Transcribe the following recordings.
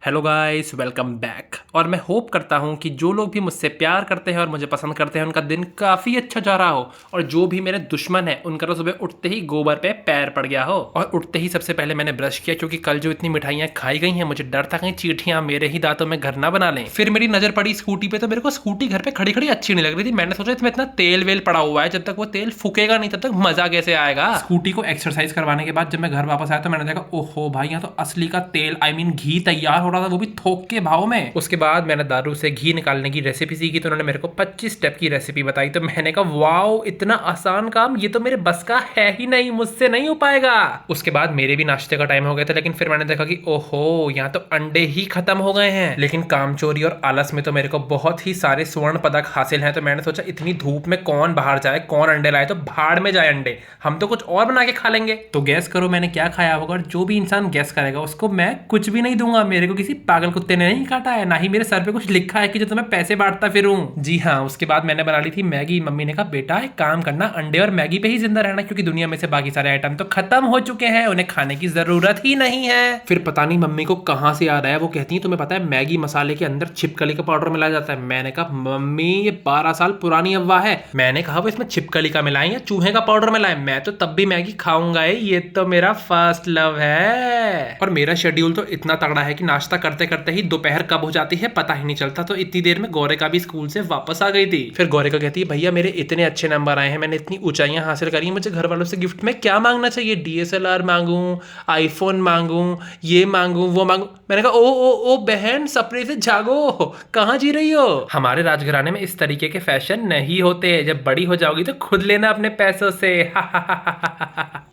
Hello guys, welcome back. और मैं hope करता हूँ कि जो लोग भी मुझसे प्यार करते हैं और मुझे पसंद करते हैं उनका दिन काफ़ी अच्छा जा रहा हो, और जो भी मेरे दुश्मन है उनका तो सुबह उठते ही गोबर पे पैर पड़ गया हो। और उठते ही सबसे पहले मैंने ब्रश किया, क्योंकि कल जो इतनी मिठाइयाँ खाई गई हैं मुझे डर था कहीं चींटियाँ मेरे ही दांतों में घर ना बना लें। फिर मेरी नज़र पड़ी स्कूटी पे, तो मेरे को स्कूटी घर पे खड़ी खड़ी अच्छी नहीं लग रही थी। मैंने सोचा इसमें इतना तेल वेल पड़ा हुआ है, जब तक वो तेल फूकेगा नहीं तब तक मजा कैसे आएगा। स्कूटी को एक्सरसाइज करवाने के बाद जब मैं घर वापस आया तो मैंने देखा, ओहो भाई, यहाँ तो असली का तेल घी तैयार हो रहा था, वो भी थोक के भाव में। उसके बाद मैंने दारू से घी निकालने की रेसिपी सीखी, तो उन्होंने मेरे को 25 स्टेप की रेसिपी बताई। तो मैंने कहा वाओ, इतना आसान काम, ये तो मेरे बस का है ही नहीं, मुझसे नहीं हो पाएगा। उसके बाद मेरे भी नाश्ते का टाइम हो गया था, लेकिन फिर मैंने देखा कि ओहो, यहाँ तो अंडे ही खत्म हो गए हैं। लेकिन कामचोरी और आलस में तो मेरे को बहुत ही सारे स्वर्ण पदक हासिल हैं। तो मैंने सोचा इतनी धूप में कौन बाहर जाए, कौन अंडे लाए, तो भाड़ में जाए अंडे, हम तो कुछ और बना के खा लेंगे। तो गैस करो मैंने क्या खाया होगा, और जो भी इंसान गैस करेगा उसको मैं कुछ भी नहीं दूंगा। मेरे को किसी पागल कुत्ते ने नहीं काटा है, ना ही मेरे सर पे कुछ लिखा है कि जो तुम्हें पैसे बांटता फिरूं। जी हाँ, उसके बाद मैंने बना ली थी मैगी। मम्मी ने कहा बेटा एक काम करना, अंडे और मैगी पे ही जिंदा रहना, क्योंकि दुनिया में से बाकी सारे आइटम तो खत्म हो चुके हैं, उन्हें खाने की जरूरत ही नहीं है। फिर पता नहीं मम्मी को कहां से याद आया, वो कहती है तुम्हें पता है मैगी मसाले के अंदर छिपकली का पाउडर मिलाया जाता है। मैंने कहा मम्मी ये 12 साल पुरानी अफवाह है। मैंने कहा वो इसमें छिपकली का मिलाएं या चूहे का पाउडर मिलाएं, मैं तो तब भी मैगी खाऊंगा। ये तो मेरा फर्स्ट लव है। और मेरा शेड्यूल तो इतना तगड़ा है कि नाश्ता करते करते ही दोपहर कब हो जाती है पता ही नहीं चलता। तो इतनी देर में गौरे का भी स्कूल से वापस आ गई थी। फिर गौरे का कहती है भैया मेरे इतने अच्छे नंबर आए हैं, मैंने इतनी ऊंचाइयां हासिल करी, मुझे घर वालों से गिफ्ट में क्या मांगना चाहिए? डीएसएलआर मांगू, आईफोन मांगू, ये मांगू, वो मांगू? मैंने कहा ओ बहन, सपने से जागो, कहाँ जी रही हो? हमारे राजघराने में इस तरीके के फैशन नहीं होते, जब बड़ी हो जाओगी तो खुद लेना अपने पैसों से।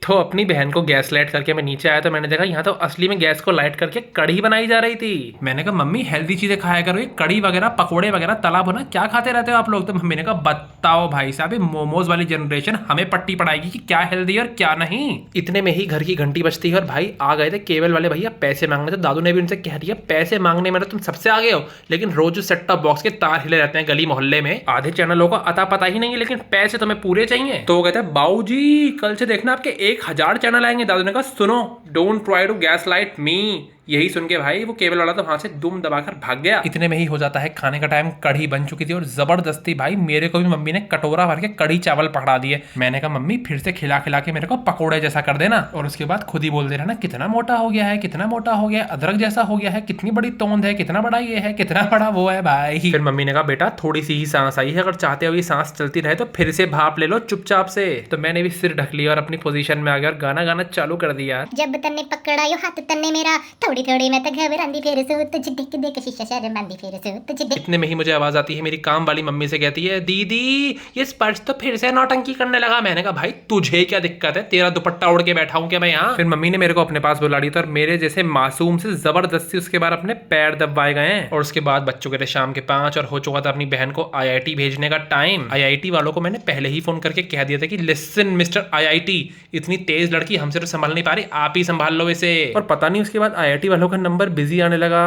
तो अपनी बहन को गैस लाइट करके मैं नीचे आया, तो मैंने देखा यहाँ तो असली में गैस को लाइट करके कढ़ी बनाई जा रही थी। मैंने कहा मम्मी हेल्दी चीजें खाया करो, ये कढ़ी वगैरह पकोड़े वगैरह तला भुना क्या खाते रहते हो आप लोग? तो मम्मी ने कहा बताओ भाई साहब, ये मोमोज वाली जनरेशन हमें पट्टी पड़ाएगी कि क्या हेल्दी और क्या नहीं। इतने में ही घर की घंटी बजती है और भाई आ गए थे केबल वाले भैया पैसे मांगने। तो दादू ने भी उनसे कह दिया पैसे मांगने में तो तुम सबसे आगे हो, लेकिन रोज सेट टॉप बॉक्स के तार हिले रहते हैं गली मोहल्ले में, आधे चैनलों का अता पता ही नहीं है, लेकिन पैसे तुम्हें पूरे चाहिए। तो वो कहते हैं बाऊ जी कल से देखना आपके 1000 चैनल आएंगे। दादू ने कहा सुनो, don't try to gaslight me. यही सुन के भाई वो केबल वाला तो वहां से दुम दबाकर भाग गया। इतने में ही हो जाता है खाने का टाइम। कढ़ी बन चुकी थी और जबरदस्ती भाई मेरे को भी मम्मी ने कटोरा भर के कढ़ी चावल पकड़ा दिए। मैंने कहा मम्मी फिर से खिला खिला के मेरे को पकोड़े जैसा कर देना। और उसके बाद खुद ही बोलते रहना कितना मोटा हो गया है, कितना मोटा हो गया है, अदरक जैसा हो गया है, कितनी बड़ी तोंद है, कितना बड़ा ये है, कितना बड़ा वो है भाई। फिर मम्मी ने कहा बेटा थोड़ी सी ही सांस आई है, अगर चाहते हो ये सांस चलती रहे तो फिर से भाप ले लो चुपचाप से। तो मैंने भी सिर ढक लिया और अपनी पोजीशन में आ गया और गाना गाना चालू कर दिया। जब तन्ने पकड़ा यो हाथ तन्ने मेरा, थोड़ी थोड़ी मैं तो घबरांदी फिर से तुझे देख देख शीशा शर्मांदी फिर से तुझे देख। इतने में ही मुझे आवाज आती है मेरी काम वाली मम्मी से, कहती है दीदी ये स्पर्श तो फिर से नौटंकी करने लगा। मैंने कहा भाई तुझे क्या दिक्कत है, तेरा दुपट्टा उड़ के बैठा हूं क्या मैं यहाँ? फिर मम्मी ने मेरे को अपने पास बुला लिया था और मेरे जैसे मासूम से जबरदस्ती उसके बाद अपने पैर दबाए गए हैं। और उसके बाद बच्चों के थे शाम के 5 और हो चुका था अपनी बहन को आईआईटी भेजने का टाइम। आईआईटी वालों को मैंने पहले ही फोन करके कह दिया था कि लिसन मिस्टर आईआईटी, इतनी तेज लड़की हमसे तो संभाल नहीं पा रही, आप ही संभाल लो इसे। और पता नहीं उसके बाद आईआईटी वालों का नंबर बिजी आने लगा,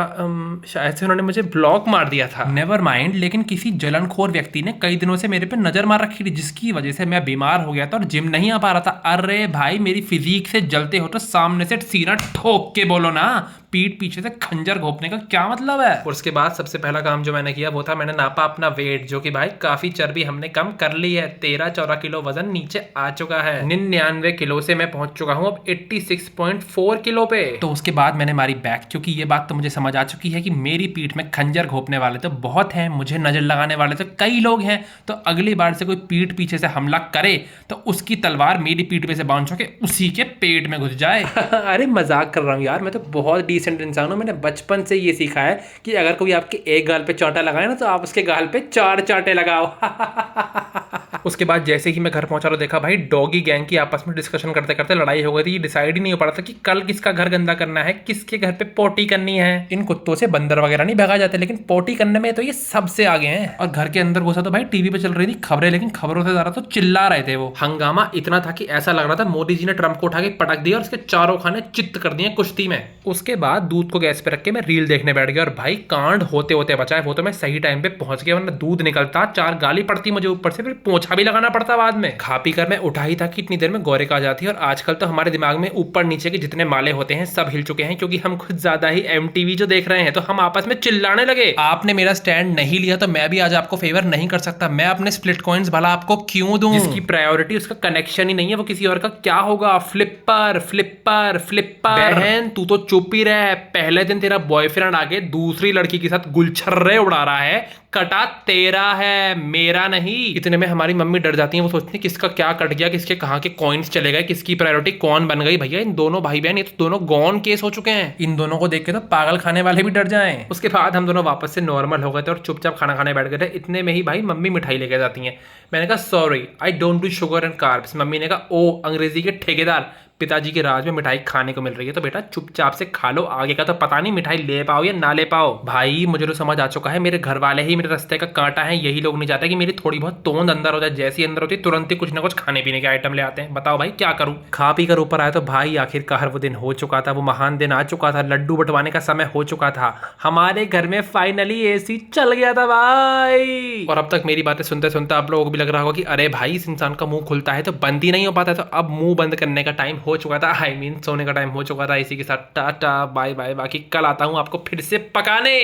शायद से उन्होंने मुझे ब्लॉक मार दिया था। नेवर माइंड, लेकिन किसी जलनखोर व्यक्ति ने कई दिनों से मेरे पे नजर मार रखी थी, जिसकी वजह से मैं बीमार हो गया था और जिम नहीं आ पा रहा था। अरे भाई मेरी फिजिक से जलते हो तो सामने से सीना ठोक के बोलो ना, पीठ पीछे से खंजर घोपने का क्या मतलब है? और उसके बाद सबसे पहला काम जो मैंने किया वो था मैंने नापा अपना वेट, जो कि भाई काफी चर्बी हमने कम कर ली है। 13-14 किलो वजन नीचे आ चुका है। 99 किलो से मैं पहुंच चुका हूं अब 86.4 किलो पे। तो उसके बाद मैंने मारी बैक, क्योंकि ये बात तो मुझे समझ आ चुकी है कि मेरी पीठ में खंजर घोपने वाले तो बहुत हैं, मुझे नजर लगाने वाले तो कई लोग हैं। तो अगली बार से कोई पीठ पीछे से हमला करे तो उसकी तलवार मेरी पीठ पे से बाउंस होके उसी के पेट में घुस जाए। अरे मजाक कर रहा हूँ यार, मैं तो बहुत डिसेंट इंसान हूँ। मैंने बचपन से ये सीखा है कि अगर कोई आपके एक गाल पे चांटा लगाए ना तो आप उसके गाल पे 4 चांटे लगाओ। उसके बाद जैसे ही मैं घर पहुंचा तो देखा भाई डॉगी गैंग की आपस में डिस्कशन करते करते लड़ाई हो गई थी। डिसाइड ही नहीं हो पा रहा था कि कल किसका घर गंदा करना है, किसके घर पे पोटी करनी है। इन कुत्तों से बंदर वगैरह नहीं भगा जाते, लेकिन पोटी करने में तो ये सबसे आगे हैं। और घर के अंदर घुसा तो भाई टीवी पे चल रही थी खबरें, लेकिन खबरों से ज्यादा तो चिल्ला रहे थे वो। हंगामा इतना था कि ऐसा लग रहा था मोदी जी ने ट्रंप को उठा के पटक दिया और उसके चारों खाने चित्त कर दिए कुश्ती में। उसके बाद दूध को गैस पे रख के मैं रील देखने बैठ गया और भाई कांड होते होते बचा है। वो तो मैं सही टाइम पे पहुंच गया, वरना दूध निकलता, 4 गाली पड़ती मुझे ऊपर से, फिर पोंछा भी लगाना पड़ता बाद में। खा पी कर मैं उठा ही था कि इतनी देर में गौरिका आ जाती है। और आजकल तो हमारे दिमाग में ऊपर नीचे के जितने माले होते हैं सब हिल चुके हैं, क्योंकि हम खुद ज्यादा ही MTV जो देख रहे हैं, तो हम आपस में चिल्लाने लगे। आपने मेरा स्टैंड नहीं लिया तो मैं भी आज आपको फेवर नहीं कर सकता। मैं अपने स्प्लिट कॉइन्स भला आपको क्यों दूं? जिसकी प्रायोरिटी उसका कनेक्शन ही नहीं है वो किसी और का क्या होगा? Flipper flipper flipper. बहन तू तो चुप ही रह। पहले दिन तेरा बॉयफ्रेंड आके दूसरी लड़की के साथ गुलछर्रे उड़ा रहा है, कटा तेरा है मेरा नहीं। इतने में हमारी मम्मी डर जाती है, वो सोचती है किसका क्या कट गया, किसके कहाँ के कॉइन्स चले गए, किसकी प्रायोरिटी कौन बन गई। भैया इन दोनों भाई बहन ये तो दोनों गॉन केस हो चुके हैं। इन दोनों को देख के तो पागल खाने वाले भी डर जाएं। उसके बाद हम दोनों वापस से नॉर्मल हो गए थे और चुपचाप खाना खाने बैठ गए थे। इतने में ही भाई मम्मी मिठाई लेके जाती हैं। मैंने कहा sorry I don't do sugar and carbs. Mummy ने कहा ओ अंग्रेजी के ठेकेदार, पिताजी के राज में मिठाई खाने को मिल रही है तो बेटा चुपचाप से खा लो, आगे का तो पता नहीं मिठाई ले पाओ या ना ले पाओ। भाई मुझे तो समझ आ चुका है, मेरे घर वाले ही मेरे रास्ते का कांटा है। यही लोग नहीं चाहते कि मेरी थोड़ी बहुत तोंद अंदर हो जाए, जैसी अंदर होती तुरंत ही कुछ ना कुछ खाने पीने के आइटम ले आते हैं। बताओ भाई क्या करूं? खा पी कर ऊपर आया तो भाई आखिरकार वो दिन हो चुका था, वो महान दिन आ चुका था, लड्डू बंटवाने का समय हो चुका था। हमारे घर में फाइनली AC चल गया था भाई। और अब तक मेरी बातें सुनते सुनते आप लोगों को भी लग रहा होगा कि अरे भाई इस इंसान का मुंह खुलता है तो बंद ही नहीं हो पाता। तो अब मुंह बंद करने का टाइम हो चुका था, सोने का टाइम हो चुका था। इसी के साथ टाटा बाय बाय। बाकी कल आता हूं आपको फिर से पकाने।